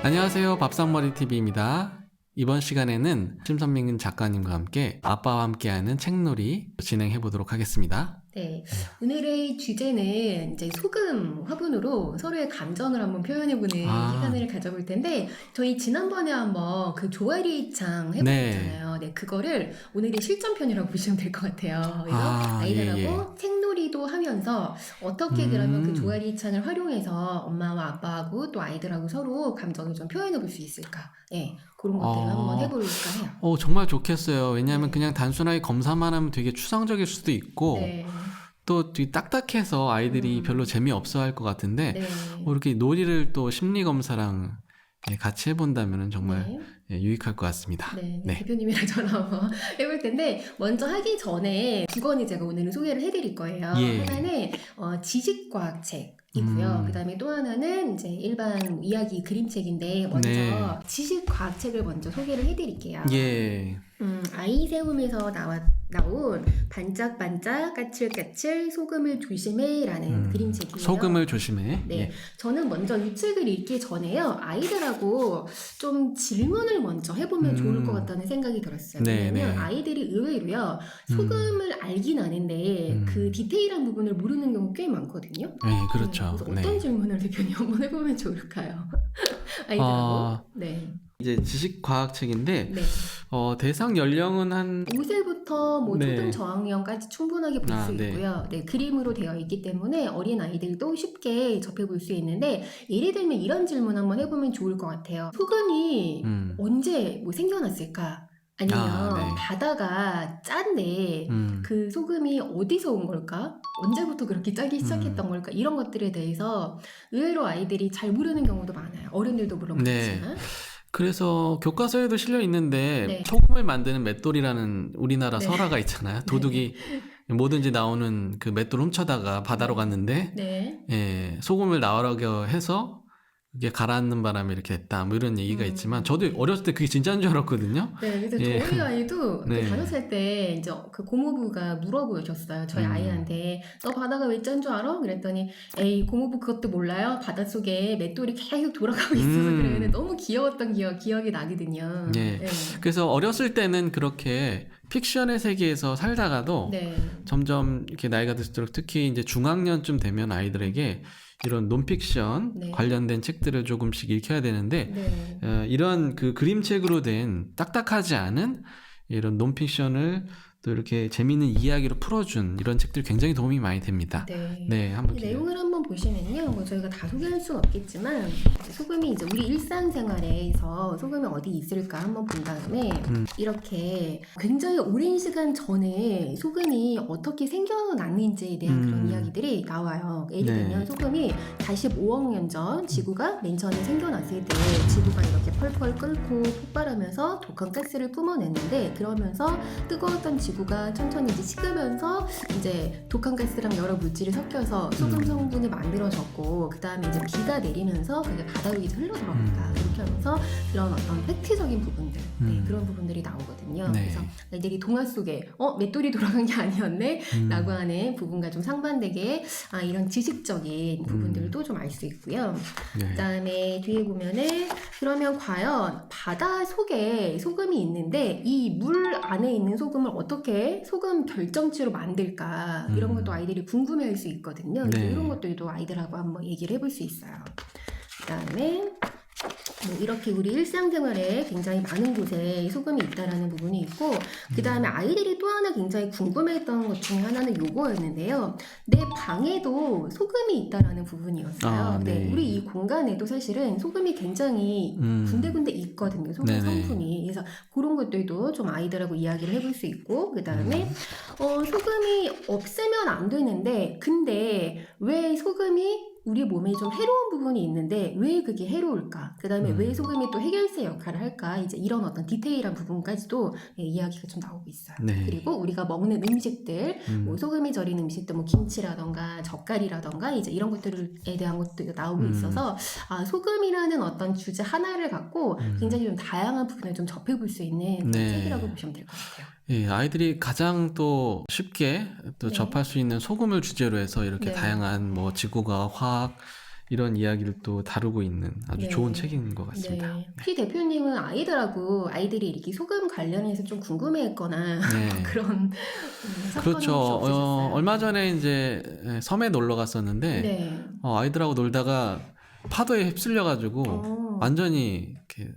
안녕하세요. 밥상머리TV입니다. 이번 시간에는 심선민 작가님과 함께 아빠와 함께하는 책놀이 진행해 보도록 하겠습니다. 네, 오늘의 주제는 이제 소금 화분으로 서로의 감정을 한번 표현해보는 시간을 가져볼 텐데, 저희 지난번에 한번 그 조아리창 해보셨잖아요. 네, 그거를 오늘의 실전편이라고 보시면 될 것 같아요. 그래서 아이들하고 책놀이도 하면서 어떻게 그러면 그 조아리창을 활용해서 엄마와 아빠하고 또 아이들하고 서로 감정을 좀 표현해볼 수 있을까? 네, 그런 것들을 한번 해볼까 해요. 정말 좋겠어요. 왜냐하면 그냥 단순하게 검사만 하면 되게 추상적일 수도 있고 또 되게 딱딱해서 아이들이 별로 재미없어 할 것 같은데 이렇게 놀이를 또 심리검사랑 같이 해본다면 정말 유익할 것 같습니다. 네. 대표님이랑 저랑 한번 해볼 텐데, 먼저 하기 전에 두 권을 제가 오늘은 소개를 해드릴 거예요. 하나는 지식과학책 이고요. 그 다음에 또 하나는 이제 일반 이야기 그림책인데, 먼저 지식과학책을 먼저 소개를 해드릴게요. 아이 세움에서 나온 반짝반짝 까칠까칠 소금을 조심해 라는 그림책이에요. 소금을 조심해. 네. 저는 먼저 이 책을 읽기 전에요, 아이들하고 좀 질문을 먼저 해보면 좋을 것 같다는 생각이 들었어요. 왜냐면 아이들이 의외로요, 소금을 알긴 아는데 그 디테일한 부분을 모르는 경우 꽤 많거든요. 네, 그렇죠. 그래서 어떤 질문을 대표님 한번 해보면 좋을까요? 아이들하고. 이제 지식과학책인데 대상 연령은 한 5세부터 뭐 초등 저학년까지 충분하게 볼 수 있고요. 그림으로 되어 있기 때문에 어린 아이들도 쉽게 접해볼 수 있는데, 예를 들면 이런 질문 한번 해보면 좋을 것 같아요. 소금이 언제 뭐 생겨났을까? 아니면 바다가 짠데 그 소금이 어디서 온 걸까? 언제부터 그렇게 짜기 시작했던 걸까? 이런 것들에 대해서 의외로 아이들이 잘 모르는 경우도 많아요. 어른들도 물론 그렇지만. 그래서 교과서에도 실려 있는데 소금을 만드는 맷돌이라는 우리나라 설화가 있잖아요. 도둑이 뭐든지 나오는 그 맷돌 훔쳐다가 바다로 갔는데 소금을 나오라고 해서 이게 가라앉는 바람에 이렇게 됐다, 뭐 이런 얘기가 있지만, 저도 어렸을 때 그게 진짜인 줄 알았거든요. 그래서 저희 아이도 5살 때 이제 그 고모부가 물어보셨어요. 저희 아이한테 너 바다가 왜 짠 줄 알아? 그랬더니 에이 고모부 그것도 몰라요. 바닷속에 맷돌이 계속 돌아가고 있어서 그래. 너무 귀여웠던 기억이 나거든요. 그래서 어렸을 때는 그렇게 픽션의 세계에서 살다가도 점점 이렇게 나이가 들수록, 특히 이제 중학년쯤 되면 아이들에게 이런 논픽션 관련된 책들을 조금씩 읽혀야 되는데, 이런 그 그림책으로 된 딱딱하지 않은 이런 논픽션을 또 이렇게 재미있는 이야기로 풀어준 이런 책들이 굉장히 도움이 많이 됩니다. 한번 내용을 한번 보시면요, 뭐 저희가 다 소개할 수는 없겠지만, 소금이 이제 우리 일상생활에서 소금이 어디 있을까 한번 본 다음에 이렇게 굉장히 오랜 시간 전에 소금이 어떻게 생겨났는지에 대한 그런 이야기들이 나와요. 예를 들면 소금이 45억 년 전 지구가 맨 처음에 생겨났을 때 지구가 이렇게 펄펄 끓고 폭발하면서 독한 가스를 뿜어냈는데, 그러면서 뜨거웠던 지구가 천천히 이제 식으면서 이제 독한 가스랑 여러 물질이 섞여서 소금 성분을 만들어졌고, 그 다음에 이제 비가 내리면서 그게 바다 위로 흘러 들어간다. 이렇게 하면서 그런 어떤 팩트적인 부분들, 그런 부분들이 나오거든요. 그래서 애들이 동화 속에 맷돌이 돌아간 게 아니었네? 라고 하는 부분과 좀 상반되게 이런 지식적인 부분들도 좀 알 수 있고요. 그 다음에 뒤에 보면은, 그러면 과연 바다 속에 소금이 있는데 이 물 안에 있는 소금을 어떻게 소금 결정체로 만들까, 이런 것도 아이들이 궁금해할 수 있거든요. 그래서 이런 것들도 아이들하고 한번 얘기를 해볼 수 있어요. 그 다음에 뭐 이렇게 우리 일상생활에 굉장히 많은 곳에 소금이 있다라는 부분이 있고, 그 다음에 아이들이 또 하나 굉장히 궁금해했던 것 중에 하나는 요거였는데요. 내 방에도 소금이 있다라는 부분이었어요. 우리 이 공간에도 사실은 소금이 굉장히 군데군데 있거든요. 소금 성분이. 그래서 그런 것들도 좀 아이들하고 이야기를 해볼 수 있고, 그 다음에 소금이 없으면 안 되는데, 근데 왜 소금이 우리 몸에 좀 해로운 부분이 있는데 왜 그게 해로울까? 그 다음에 왜 소금이 또 해결사 역할을 할까? 이제 이런 어떤 디테일한 부분까지도 이야기가 좀 나오고 있어요. 그리고 우리가 먹는 음식들, 뭐 소금이 절인 음식들, 뭐 김치라던가 젓갈이라던가 이제 이런 것들에 대한 것도 나오고 있어서, 소금이라는 어떤 주제 하나를 갖고 굉장히 좀 다양한 부분을 좀 접해볼 수 있는 책이라고 보시면 될 것 같아요. 아이들이 가장 또 쉽게 또 접할 수 있는 소금을 주제로 해서 이렇게 다양한 뭐 지구과학, 화학, 이런 이야기를 또 다루고 있는 아주 네. 좋은 책인 것 같습니다. 네. 혹시 대표님은 아이들이 이렇게 소금 관련해서 좀 궁금해했거나 네. 그런 사건은 그렇죠. 혹시 없으셨어요? 얼마 전에 이제 섬에 놀러 갔었는데 네. 아이들하고 놀다가 파도에 휩쓸려가지고 완전히 이렇게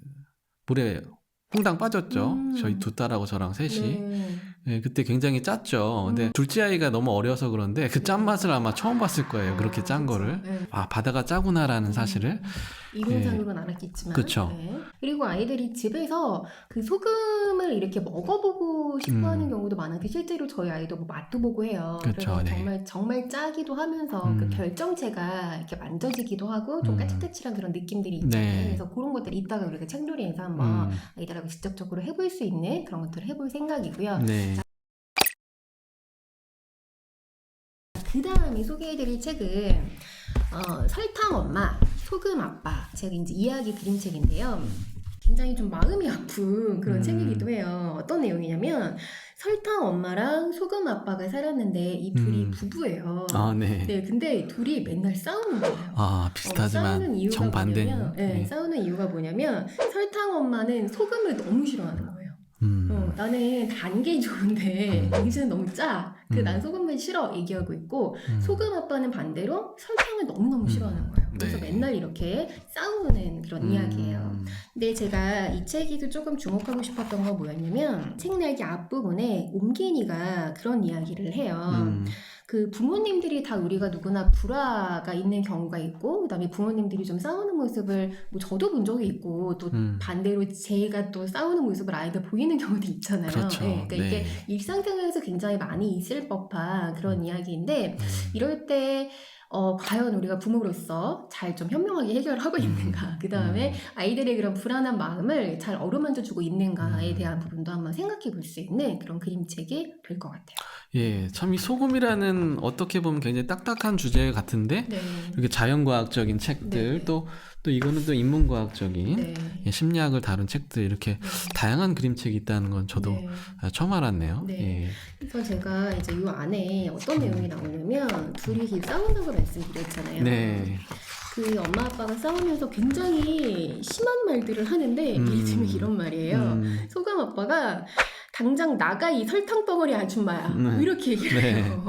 물에 퐁당 빠졌죠. 저희 두 딸하고 저랑 셋이. 네. 네, 그때 굉장히 짰죠. 근데 둘째 아이가 너무 어려서 그런데 그 짠맛을 아마 처음 봤을 거예요. 그렇게 짠 그쵸. 거를. 네. 아, 바다가 짜구나라는 사실을. 이론상으로는 알았겠지만. 그쵸. 네. 그리고 아이들이 집에서 그 소금을 이렇게 먹어보고 싶어하는 경우도 많은데 실제로 저희 아이도 뭐 맛도 보고 해요. 그쵸, 그래서 네. 정말 짜기도 하면서 그 결정체가 이렇게 만져지기도 하고 좀 까칠까칠한 그런 느낌들이 있잖아요. 네. 그래서 그런 것들 이따가 우리가 책놀이에서 한번 아이들하고 직접적으로 해볼 수 있는 그런 것들을 해볼 생각이고요. 네. 그 다음에 소개해드릴 책은 설탕 엄마, 소금 아빠. 제가 이제 이야기 그림책인데요. 굉장히 좀 마음이 아픈 그런 책이기도 해요. 어떤 내용이냐면 설탕 엄마랑 소금 아빠가 살았는데 이 둘이 부부예요. 아, 네. 네, 근데 둘이 맨날 싸우는 거예요. 아, 비슷하지만 싸우는 이유가 정반대인. 뭐냐면, 네. 싸우는 이유가 뭐냐면 설탕 엄마는 소금을 너무 싫어하는 거예요. 나는 단 게 좋은데 당신은 너무 짜. 난 소금을 싫어 얘기하고 있고 소금 아빠는 반대로 설탕을 너무너무 싫어하는 거예요. 그래서 네. 맨날 이렇게 싸우는 그런 이야기예요. 근데 제가 이 책에서 조금 주목하고 싶었던 건 뭐였냐면 책 날개 앞부분에 옴기니가 그런 이야기를 해요. 그 부모님들이 다 우리가 누구나 불화가 있는 경우가 있고 그다음에 부모님들이 좀 싸우는 모습을 뭐 저도 본 적이 있고 또 반대로 제가 또 싸우는 모습을 아이들 보이는 경우도 있잖아요. 그렇죠. 네, 그러니까 이게 일상생활에서 굉장히 많이 있을 법한 그런 이야기인데 이럴 때 과연 우리가 부모로서 잘 좀 현명하게 해결하고 있는가, 그 다음에 아이들의 그런 불안한 마음을 잘 어루만져주고 있는가에 대한 부분도 한번 생각해 볼 수 있는 그런 그림책이 될 것 같아요. 예, 참 이 소금이라는 어떻게 보면 굉장히 딱딱한 주제 같은데 네. 이렇게 자연과학적인 책들 네. 또 이거는 또 인문과학적인 네. 예, 심리학을 다룬 책들 이렇게 다양한 그림책이 있다는 건 저도 네. 처음 알았네요. 네. 예. 그래서 제가 이제 이 안에 어떤 내용이 나오냐면 둘이 싸운다고 말씀드렸잖아요. 네. 그 엄마 아빠가 싸우면서 굉장히 심한 말들을 하는데 이름이 이런 말이에요. 소금 아빠가 당장 나가 이 설탕 덩어리 아줌마야. 뭐 이렇게 얘기를 해요.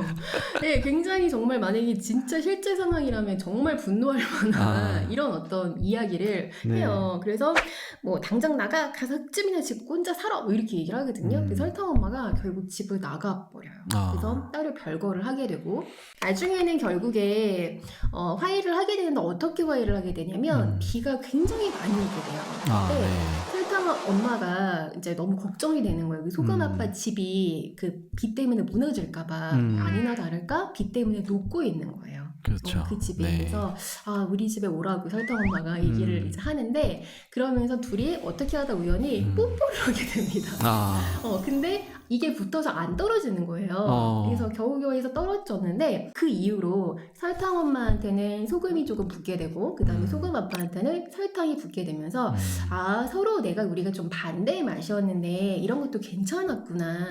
네, 굉장히 정말 만약에 진짜 실제 상황이라면 정말 분노할 만한 이런 어떤 이야기를 해요. 그래서 뭐 당장 나가 가서 흙집이나 짓고 혼자 살아 뭐 이렇게 얘기를 하거든요. 그 설탕 엄마가 결국 집을 나가 버려요. 그래서 따로 별거를 하게 되고 나중에는 결국에 화해를 하게 되는데 어떻게 화해를 하게 되냐면 비가 굉장히 많이 오게 돼요. 근데 설탕 엄마가 이제 너무 걱정이 되는 거예요. 소금 아빠 집이 그 비 때문에 무너질까봐 아니나 다를까 비 때문에 녹고 있는 거예요. 그렇죠. 그 집에. 그래서 우리 집에 오라고 설탕 엄마가 얘기를 이제 하는데 그러면서 둘이 어떻게 하다 우연히 뽀뽀를 하게 됩니다. 근데 이게 붙어서 안 떨어지는 거예요. 그래서 겨우겨우해서 떨어졌는데 그 이후로 설탕 엄마한테는 소금이 조금 붙게 되고 그 다음에 소금 아빠한테는 설탕이 붙게 되면서 서로 우리가 좀 반대의 맛이었는데 이런 것도 괜찮았구나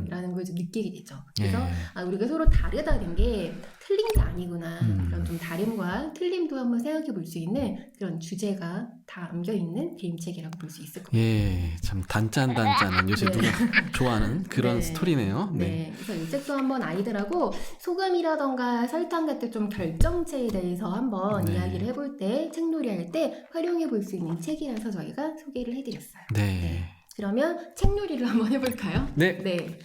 라는 걸 좀 느끼게 되죠. 그래서 우리가 서로 다르다는 게 틀린 게 아니구나. 그런 좀 다름과 틀림도 한번 생각해 볼 수 있는 그런 주제가 담겨있는 그림책이라고 볼 수 있을 것 같아요. 예, 참 단짠단짠한 요새 누가 좋아하는 그런 스토리네요. 네. 그래서 이 책도 한번 아이들하고 소금이라던가 설탕 같은 좀 결정체에 대해서 한번 이야기를 해볼 때 책놀이 할 때 활용해 볼 수 있는 책이라서 저희가 소개를 해드렸어요. 그러면 책놀이를 한번 해볼까요? 네. 네.